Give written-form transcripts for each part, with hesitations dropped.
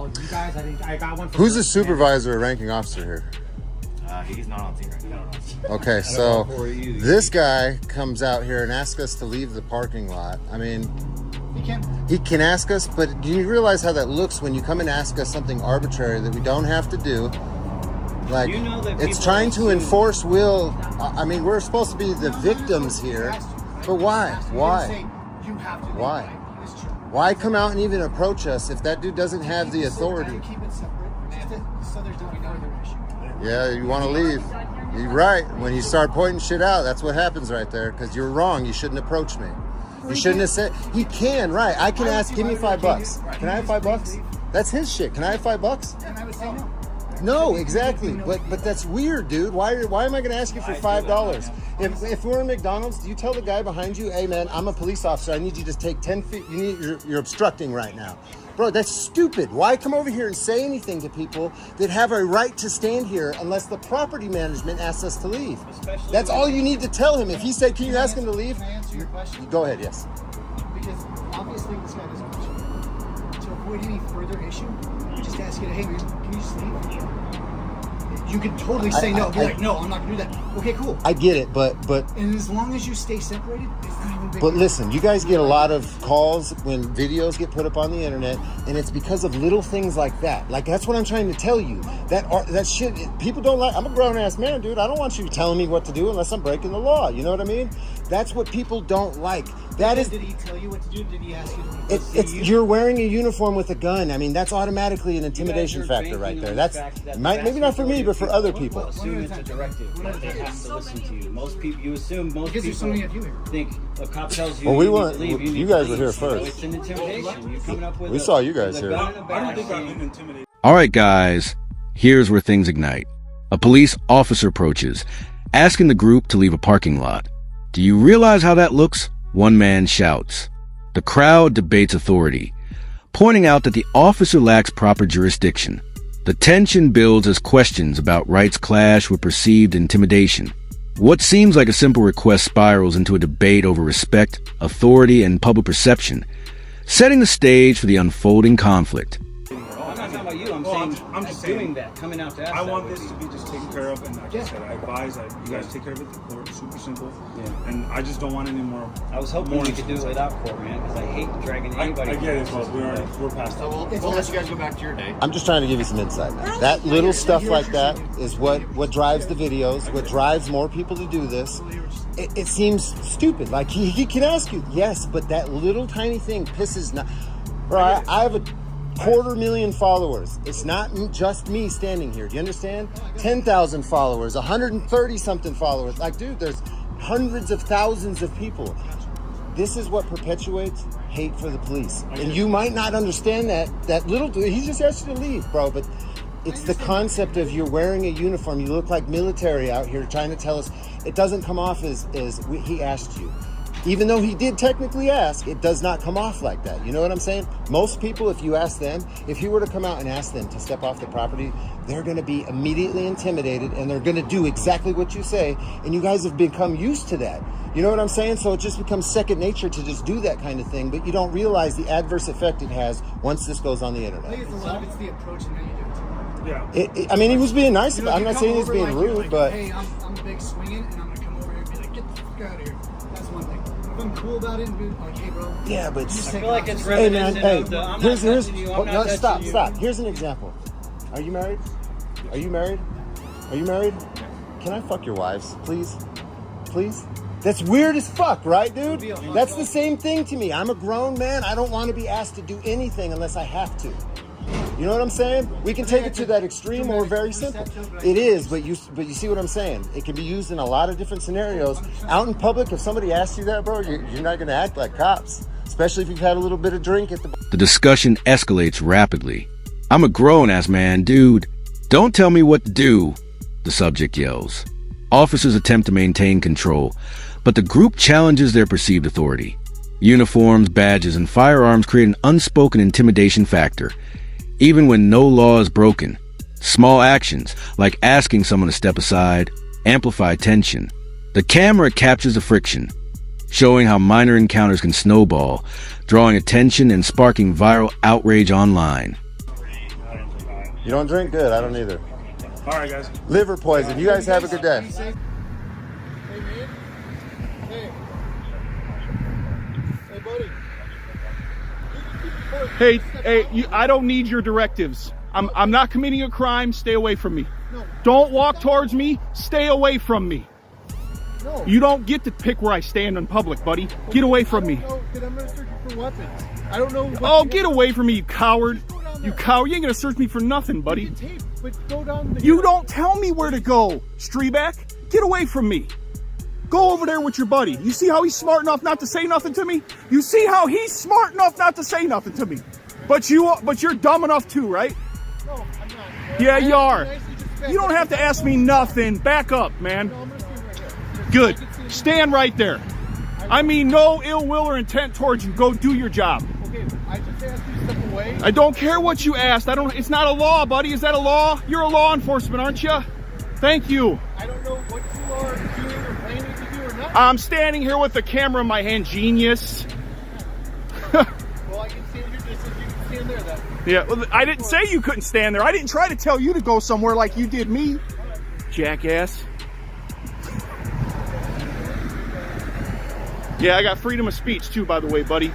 all of you guys. I got one. Who's the supervisor or ranking officer here? He's not on scene right now. Okay, so this guy comes out here and asks us to leave the parking lot. I mean, he can ask us, but do you realize how that looks when you come and ask us something arbitrary that we don't have to do? Like, you know that it's trying to enforce will. I mean, we're supposed to be the victims here, but why? Why? Why? Why come out and even approach us if that dude doesn't have the authority? Yeah, you want to leave. You're right. When you start pointing shit out, that's what happens right there. Because you're wrong. You shouldn't approach me. You shouldn't have said. He can, right? I can ask. Give me $5. Can I have $5? That's his shit. Can I have $5? And I would say no. No, exactly. But that's weird, dude. Why am I going to ask you for $5? If we're in McDonald's, do you tell the guy behind you, "Hey man, I'm a police officer. I need you to take 10 feet. You're obstructing right now." Bro, that's stupid. Why come over here and say anything to people that have a right to stand here unless the property management asks us to leave? That's all you need to tell him. If he said, "Can you ask him to leave?" Can I answer your question? Go ahead, yes. Because obviously this guy doesn't want you. To avoid any further issue, just ask you, "Hey man, can you just leave?" You can totally say no. Be like, "No, I'm not gonna do that." Okay, cool. I get it, but And as long as you stay separated, it's not even big. But listen, you guys get a lot of calls when videos get put up on the internet, and it's because of little things like that. Like, that's what I'm trying to tell you. That shit, people don't like. I'm a grown ass man, dude. I don't want you telling me what to do unless I'm breaking the law. You know what I mean? That's what people don't like. That is. Did he tell you what to do? Did he ask you? You're wearing a uniform with a gun. I mean, that's automatically an intimidation factor right there. That's maybe not for me, but for other people. Assume it's a directive. That they have to listen to you. Most people, you assume most people think a cop tells you. Well, we you weren't. need to leave, You guys were here leave. So first. it's an intimidation. You're coming up with. We saw you guys here. I don't think I've been intimidated. All right, guys, here's where things ignite. A police officer approaches, asking the group to leave a parking lot. Do you realize how that looks? One man shouts. The crowd debates authority, pointing out that the officer lacks proper jurisdiction. The tension builds as questions about rights clash with perceived intimidation. What seems like a simple request spirals into a debate over respect, authority, and public perception, setting the stage for the unfolding conflict. I'm not talking about you. I'm just doing that, coming out to ask. I want this to be just taken care of, and like I said, I advise that you guys take care of it. The court, super simple. Yeah. And I just don't want any more. I was hoping we could do it without court, man, because I hate dragging anybody. I get it, but we're past that. We'll let you guys go back to your day. I'm just trying to give you some insight, man. That little stuff like that is what drives the videos, what drives more people to do this. It seems stupid. Like, he can ask you, yes, but that little tiny thing pisses not. Bro, I have a 250,000 followers. It's not just me standing here. Do you understand? 10,000 followers, 130 something followers. Like, dude, there's hundreds of thousands of people. This is what perpetuates hate for the police. And you might not understand that little dude, he just asked you to leave, bro, but it's the concept of you're wearing a uniform. You look like military out here trying to tell us. It doesn't come off as he asked you. Even though he did technically ask, it does not come off like that. You know what I'm saying? Most people, if you ask them, if you were to come out and ask them to step off the property, they're going to be immediately intimidated and they're going to do exactly what you say. And you guys have become used to that. You know what I'm saying? So it just becomes second nature to just do that kind of thing. But you don't realize the adverse effect it has once this goes on the internet. I think it's a lot of it's the approach and how you do it. Yeah. I mean, he was being nice. You know, I'm not saying he's being rude, like, but... Hey, I'm big swinging, and I'm going to come over here and be like, get the fuck out of here. That's one thing. If I'm cool about it and be like, hey, bro. Yeah, but... I feel like it's Hey, man, reminiscent hey. of the I'm not Here's... touching you, I'm not touching you. Stop. Here's an example. Are you married? Are you married? Are you married? Can I fuck your wives, please? Please? That's weird as fuck, right, dude? That's the same thing to me. I'm a grown man. I don't want to be asked to do anything unless I have to. You know what I'm saying? We can take it to that extreme or very simple. It is, but you see what I'm saying? It can be used in a lot of different scenarios. Out in public, if somebody asks you that, bro, you're not going to act like cops, especially if you've had a little bit of drink at the... The discussion escalates rapidly. I'm a grown-ass man, dude. Don't tell me what to do, the subject yells. Officers attempt to maintain control, but the group challenges their perceived authority. Uniforms, badges, and firearms create an unspoken intimidation factor. Even when no law is broken, small actions, like asking someone to step aside, amplify tension. The camera captures the friction, showing how minor encounters can snowball, drawing attention and sparking viral outrage online. You don't drink? Good. I don't either. All right, guys. Liver poison. You guys have a good day. Hey, man. Hey, buddy. Hey, I don't need your directives. I'm not committing a crime. Stay away from me. No. Don't walk towards me. Stay away from me. No. You don't get to pick where I stand in public, buddy. Get away from me. No, because I'm going to search you for weapons. I don't know. Oh, get away from me, you coward. You coward. You ain't going to search me for nothing, buddy. You can tape, but go down the You don't tell me where to go, Streeback. Get away from me. Go over there with your buddy. You see how he's smart enough not to say nothing to me? You see how he's smart enough not to say nothing to me? But you're dumb enough too, right? No, I'm not. Yeah, you are. You don't have to ask me nothing. Back up, man. No, I'm going to stand right here. Good. Stand right there. I mean no ill will or intent towards you. Go do your job. Okay, I just asked you to step away. I don't care what you asked. It's not a law, buddy. Is that a law? You're a law enforcement, aren't you? Thank you. I don't know what you are doing or planning to do or not. I'm standing here with the camera in my hand, genius. Well, I can stand here just as you can stand there then. Yeah, well, I didn't say you couldn't stand there. I didn't try to tell you to go somewhere like you did me, jackass. Yeah, I got freedom of speech too, by the way, buddy.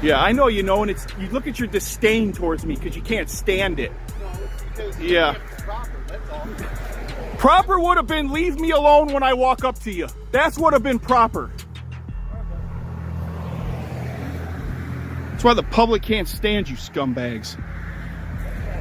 Yeah, I know you know, and you look at your disdain towards me because you can't stand it. No, it's because Yeah. it's proper, that's all. Proper would have been leave me alone when I walk up to you. That's would have been proper. That's why the public can't stand you scumbags.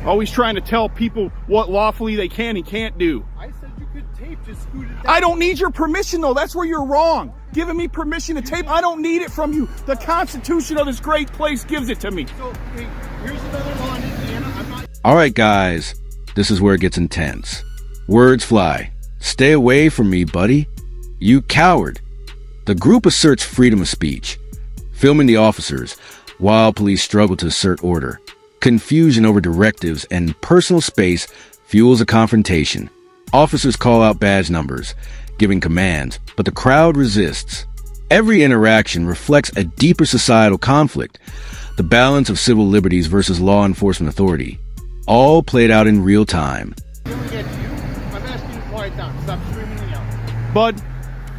Always trying to tell people what lawfully they can and can't do. I said you could tape, just scoot it down. I don't need your permission though. That's where you're wrong. Giving me permission to tape, I don't need it from you. The Constitution of this great place gives it to me. So, hey, here's another law in Indiana. I'm not... All right, guys, this is where it gets intense. Words fly. Stay away from me, buddy. You coward. The group asserts freedom of speech, filming the officers while police struggle to assert order. Confusion over directives and personal space fuels a confrontation. Officers call out badge numbers, giving commands, but the crowd resists. Every interaction reflects a deeper societal conflict, the balance of civil liberties versus law enforcement authority, all played out in real time. Yelling at you? I'm asking you to quiet down. Stop screaming and yelling. Bud,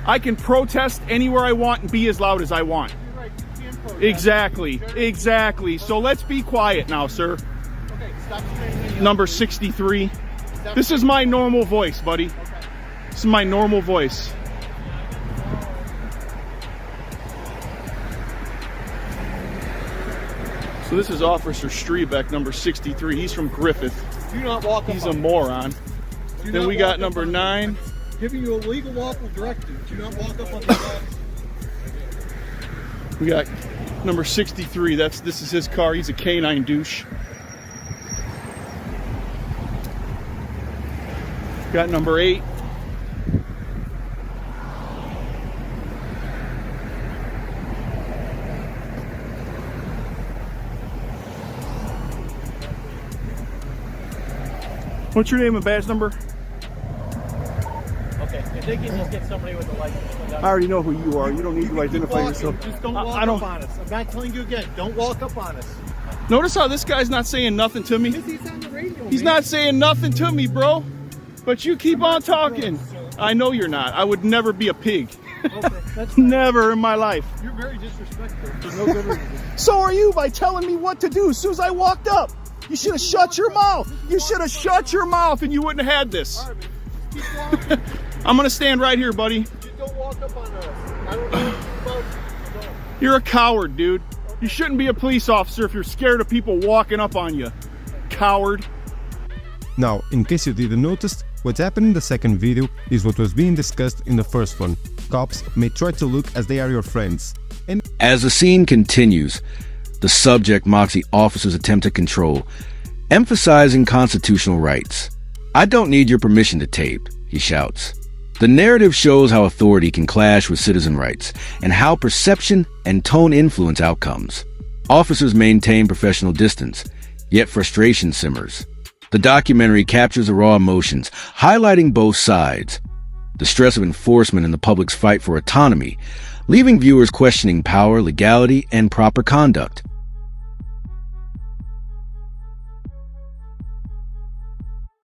I can protest anywhere I want and be as loud as I want. You're right, you can protest. Exactly, exactly. So let's be quiet now, sir. Okay, stop screaming and yelling. Number 63. This is my normal voice, buddy. Okay. This is my normal voice. So this is Officer Streebeck, number 63. He's from Griffith. Do not walk up He's on a me. moron. Do Then not we got walk up number on me. 9. Giving you a legal lawful directive. Do not walk up on the laws. We got number 63. This is his car. He's a canine douche. Got number 8. What's your name and badge number? Okay, if they can just get somebody with a license. I already know who you are. You don't need to identify yourself. Just don't walk I don't. up on us. I'm not telling you again. Don't walk up on us. Notice how this guy's not saying nothing to me. He's on the radio. He's man. not saying nothing to me, bro. But you keep on talking. I know you're not. I would never be a pig. Okay, that's fine. Never in my life. You're very disrespectful. There's no good reason. So are you by telling me what to do as soon as I walked up. You should have shut your mouth. You should have shut your mouth and you wouldn't have had this. All right, man. Keep walking. I'm going to stand right here, buddy. Just don't walk up on us. I don't know about you. You're a coward, dude. You shouldn't be a police officer if you're scared of people walking up on you. Coward. Now, in case you didn't notice, what happened in the second video is what was being discussed in the first one. Cops may try to look as they are your friends. And As the scene continues, the subject mocks the officer's attempt at control, emphasizing constitutional rights. "I don't need your permission to tape," he shouts. The narrative shows how authority can clash with citizen rights and how perception and tone influence outcomes. Officers maintain professional distance, yet frustration simmers. The documentary captures the raw emotions, highlighting both sides. The stress of enforcement and the public's fight for autonomy, leaving viewers questioning power, legality, and proper conduct.